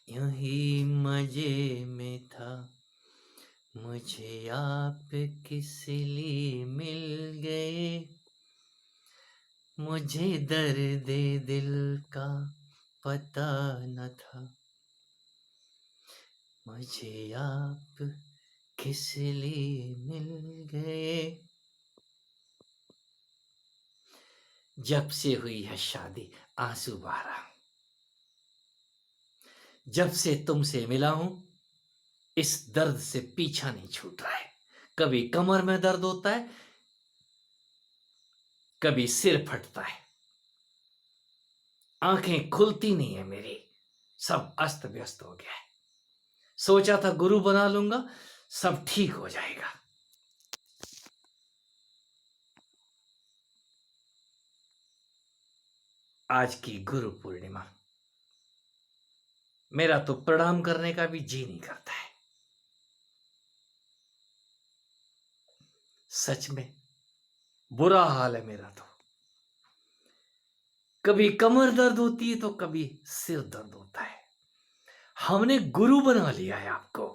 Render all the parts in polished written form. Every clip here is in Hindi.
यूं ही मजे में था, मुझे आप किस लिए मिल गए। मुझे दर्द दिल का पता न था, मुझे आप किस लिए मिल गए। जब से हुई है शादी आंसू बहा, जब से तुमसे मिला हूं इस दर्द से पीछा नहीं छूट रहा है। कभी कमर में दर्द होता है, कभी सिर फटता है, आंखें खुलती नहीं है मेरी, सब अस्त व्यस्त हो गया है। सोचा था गुरु बना लूंगा, सब ठीक हो जाएगा। आज की गुरु पूर्णिमा, मेरा तो प्रणाम करने का भी जी नहीं करता है। सच में बुरा हाल है मेरा तो। कभी कमर दर्द होती है तो कभी सिर दर्द होता है। हमने गुरु बना लिया है आपको।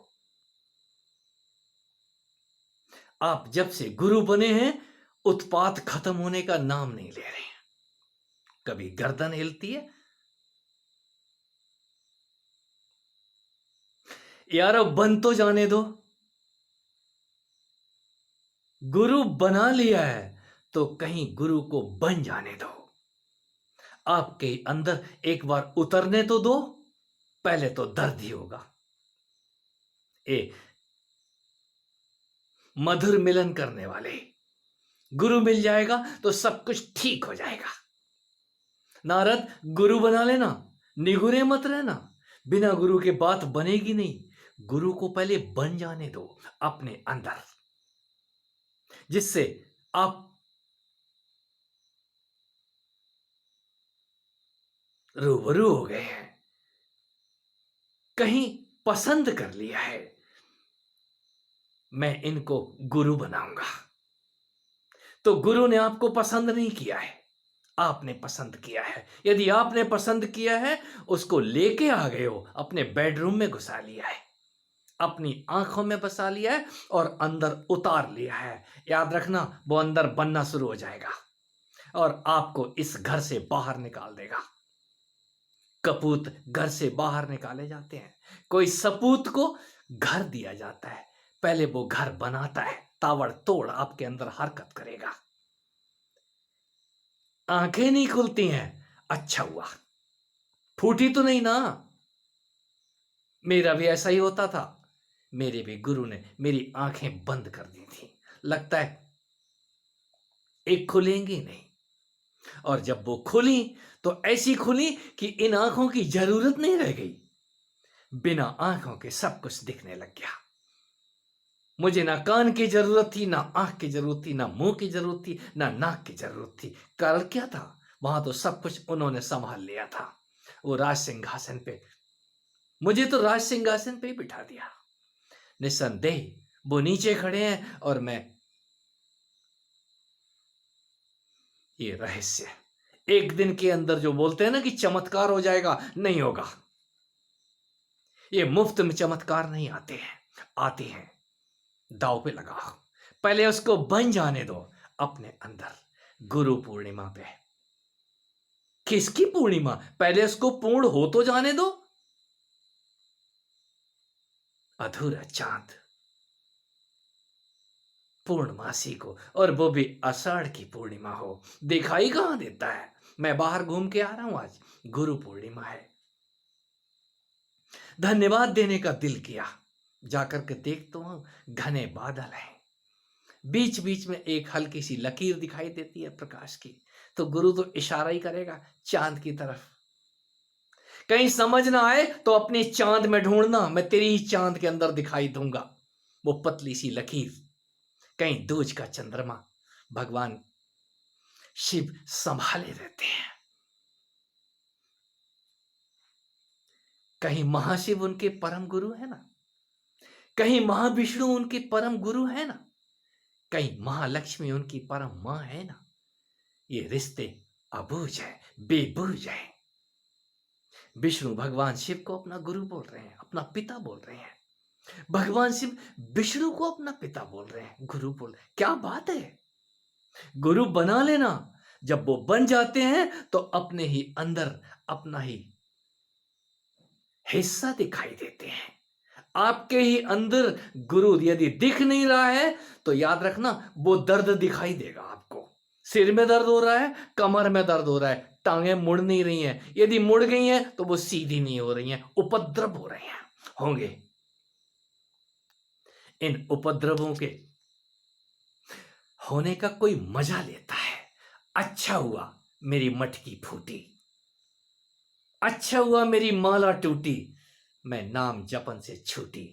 आप जब से गुरु बने हैं उत्पात खत्म होने का नाम नहीं ले रहे हैं। कभी गर्दन हिलती है, यार अब बन तो जाने दो। गुरु बना लिया है तो कहीं गुरु को बन जाने दो। आपके अंदर एक बार उतरने तो दो, पहले तो दर्द ही होगा। ए मधुर मिलन करने वाले, गुरु मिल जाएगा तो सब कुछ ठीक हो जाएगा। नारद गुरु बना लेना, निगुरे मत रहना। बिना गुरु के बात बनेगी नहीं। गुरु को पहले बन जाने दो अपने अंदर, जिससे आप रूबरू हो गए हैं, कहीं पसंद कर लिया है। मैं इनको गुरु बनाऊंगा। तो गुरु ने आपको पसंद नहीं किया है, आपने पसंद किया है। यदि आपने पसंद किया है, उसको लेके आ गए हो, अपने बेडरूम में घुसा लिया है, अपनी आंखों में बसा लिया है और अंदर उतार लिया है। याद रखना वो अंदर बनना शुरू हो जाएगा और आपको इस घर से बाहर निकाल देगा। कपूत घर से बाहर निकाले जाते हैं, कोई सपूत को घर दिया जाता है। पहले वो घर बनाता है, ताबड़तोड़ आपके अंदर हरकत करेगा। आंखें नहीं खुलती हैं, अच्छा हुआ, फूटी तो नहीं ना। मेरा भी ऐसा ही होता था। मेरे भी गुरु ने मेरी आंखें बंद कर दी थी। लगता है एक खुलेंगी नहीं, और जब वो खुली तो ऐसी खुली कि इन आंखों की जरूरत नहीं रह गई। बिना आंखों के सब कुछ दिखने लग गया। मुझे ना कान की जरूरत थी, ना आंख की जरूरत थी, ना मुंह की जरूरत थी, ना नाक की जरूरत थी। कारण क्या था? वहां तो सब कुछ उन्होंने संभाल लिया था। वो राज सिंहासन पे, मुझे तो राज सिंहासन पे ही बिठा दिया। निस्संदेह वो नीचे खड़े हैं और मैं, ये रहस्य एक दिन के अंदर जो बोलते हैं ना कि चमत्कार हो जाएगा, नहीं होगा। ये मुफ्त में चमत्कार नहीं आते हैं, आते हैं दांव पे लगाओ। पहले उसको बन जाने दो अपने अंदर। गुरु पूर्णिमा पे, किसकी पूर्णिमा, पहले उसको पूर्ण हो तो जाने दो। अधूरा चांद पूर्णमासी को, और वो भी आषाढ़ की पूर्णिमा हो, दिखाई कहां देता है। मैं बाहर घूम के आ रहा हूं, आज गुरु पूर्णिमा है। धन्यवाद देने का दिल किया, जाकर के देखता हूं घने बादल हैं, बीच बीच में एक हल्की सी लकीर दिखाई देती है प्रकाश की। तो गुरु तो इशारा ही करेगा चांद की तरफ। कहीं समझ ना आए तो अपने चांद में ढूंढना, मैं तेरी ही चांद के अंदर दिखाई दूंगा। वो पतली सी लकीर, कहीं दूज का चंद्रमा भगवान शिव संभाले रहते हैं। कहीं महाशिव उनके परम गुरु है ना, कहीं महाविष्णु उनके परम गुरु है ना, कहीं महालक्ष्मी उनकी परम मां है ना। ये रिश्ते अबूझ है, बेबूझ है। विष्णु भगवान शिव को अपना गुरु बोल रहे हैं, अपना पिता बोल रहे हैं। भगवान शिव विष्णु को अपना पिता बोल रहे हैं, गुरु बोल रहे हैं। क्या बात है! गुरु बना लेना, जब वो बन जाते हैं तो अपने ही अंदर अपना ही हिस्सा दिखाई देते हैं। आपके ही अंदर गुरु यदि दिख नहीं रहा है तो याद रखना वो दर्द दिखाई देगा आपको। सिर में दर्द हो रहा है, कमर में दर्द हो रहा है, टांगें मुड़ नहीं रही हैं, यदि मुड़ गई हैं तो वो सीधी नहीं हो रही हैं, उपद्रव हो रहे हैं, होंगे। इन उपद्रवों के होने का कोई मजा लेता है। अच्छा हुआ मेरी मटकी फूटी, अच्छा हुआ मेरी माला टूटी, मैं नाम जपन से छूटी।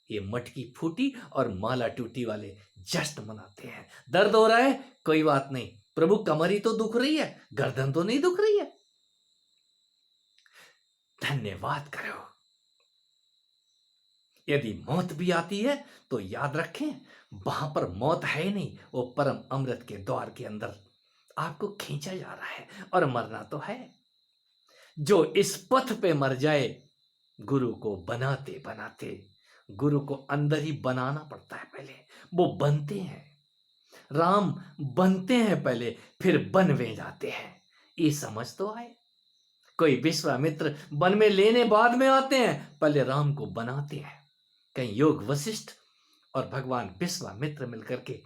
ये मटकी फूटी और माला टूटी वाले जश्न मनाते हैं। दर्द हो रहा है, कोई बात नहीं, प्रभु कमर ही तो दुख रही है, गर्दन तो नहीं दुख रही है। धन्यवाद करो। यदि मौत भी आती है तो याद रखें वहां पर मौत है नहीं, वो परम अमृत के द्वार के अंदर आपको खींचा जा रहा है और मरना तो है। जो इस पथ पे मर जाए, गुरु को बनाते बनाते, गुरु को अंदर ही बनाना पड़ता है पहले, वो बनते हैं। राम बनते हैं पहले, फिर बन में जाते हैं। ये समझ तो आए। कोई विश्वामित्र वन में लेने बाद में आते हैं, पहले राम को बनाते हैं। कहीं योग वशिष्ठ और भगवान विश्वामित्र मिलकर के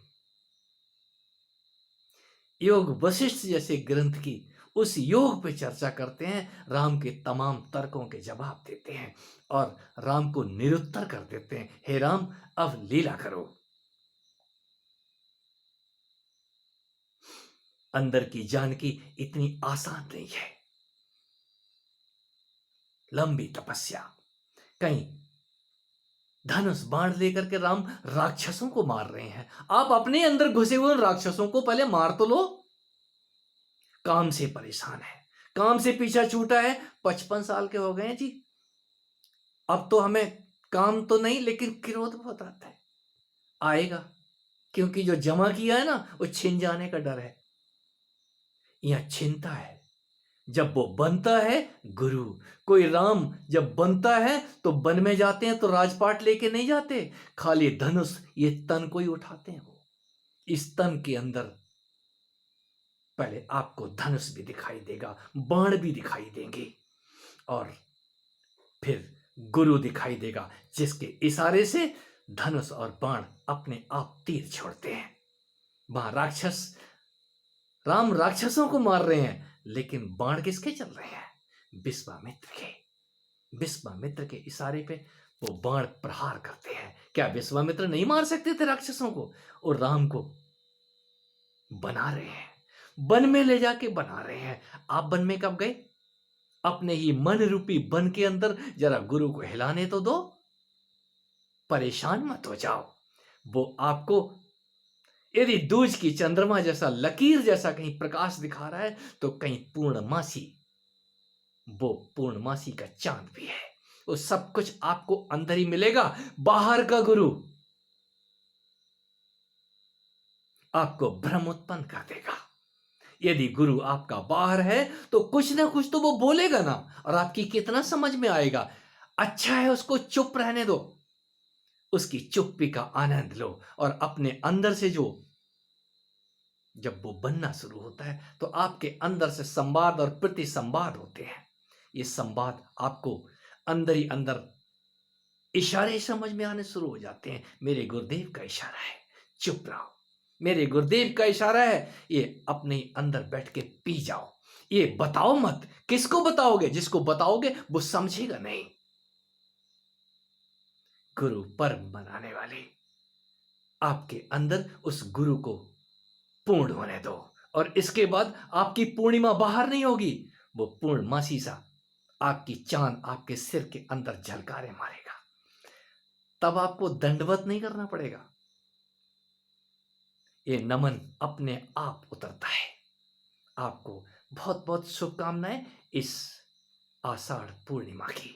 योग वशिष्ठ जैसे ग्रंथ की उस योग पे चर्चा करते हैं, राम के तमाम तर्कों के जवाब देते हैं और राम को निरुत्तर कर देते हैं। हे राम, अब लीला करो। अंदर की जानकी इतनी आसान नहीं है, लंबी तपस्या। कहीं धनुष बाण लेकर के राम राक्षसों को मार रहे हैं, आप अपने अंदर घुसे हुए राक्षसों को पहले मार तो लो। काम से परेशान है, काम से पीछा छूटा है, 55 साल के हो गए हैं जी, अब तो हमें काम तो नहीं लेकिन क्रोध बहुत आता है, आएगा, क्योंकि जो जमा किया है ना वो छिन जाने का डर है। यहां छिनता है, जब वो बनता है गुरु। कोई राम जब बनता है तो वन में जाते हैं तो राजपाट लेके नहीं जाते, खाली धनुष ये तन को ही उठाते हैं। वो इस तन के अंदर पहले आपको धनुष भी दिखाई देगा, बाण भी दिखाई देंगे और फिर गुरु दिखाई देगा, जिसके इशारे से धनुष और बाण अपने आप तीर छोड़ते हैं। वहां राम राक्षसों को मार रहे हैं, लेकिन बाण किसके चल रहे हैं? विश्वामित्र के। विश्वामित्र के इशारे पे वो बाण प्रहार करते हैं। क्या विश्वामित्र नहीं मार सकते थे राक्षसों को? और राम को बना रहे हैं, वन में ले जाके बना रहे हैं। आप वन में कब गए? अपने ही मन रूपी वन के अंदर जरा गुरु को हिलाने तो दो, परेशान मत हो जाओ। वो आपको यदि दूज की चंद्रमा जैसा लकीर जैसा कहीं प्रकाश दिखा रहा है तो कहीं पूर्णमासी, वो पूर्णमासी का चांद भी है। वो सब कुछ आपको अंदर ही मिलेगा। बाहर का गुरु आपको भ्रम उत्पन्न कर देगा। यदि गुरु आपका बाहर है तो कुछ ना कुछ तो वो बोलेगा ना, और आपकी कितना समझ में आएगा। अच्छा है उसको चुप रहने दो, उसकी चुप्पी का आनंद लो और अपने अंदर से जो जब वो बनना शुरू होता है तो आपके अंदर से संवाद और प्रति संवाद होते हैं। ये संवाद आपको अंदर ही अंदर इशारे समझ में आने शुरू हो जाते हैं। मेरे गुरुदेव का इशारा है, चुप रहो। मेरे गुरुदेव का इशारा है, ये अपने अंदर बैठ के पी जाओ। ये बताओ मत। किसको बताओगे? जिसको बताओगे वो समझेगा नहीं। गुरु पर्व मनाने वाले, आपके अंदर उस गुरु को पूर्ण होने दो और इसके बाद आपकी पूर्णिमा बाहर नहीं होगी, वो पूर्णमासी सा आपकी चांद आपके सिर के अंदर झलकारे मारेगा। तब आपको दंडवत नहीं करना पड़ेगा, ये नमन अपने आप उतरता है। आपको बहुत बहुत शुभकामनाएं इस आषाढ़ पूर्णिमा की।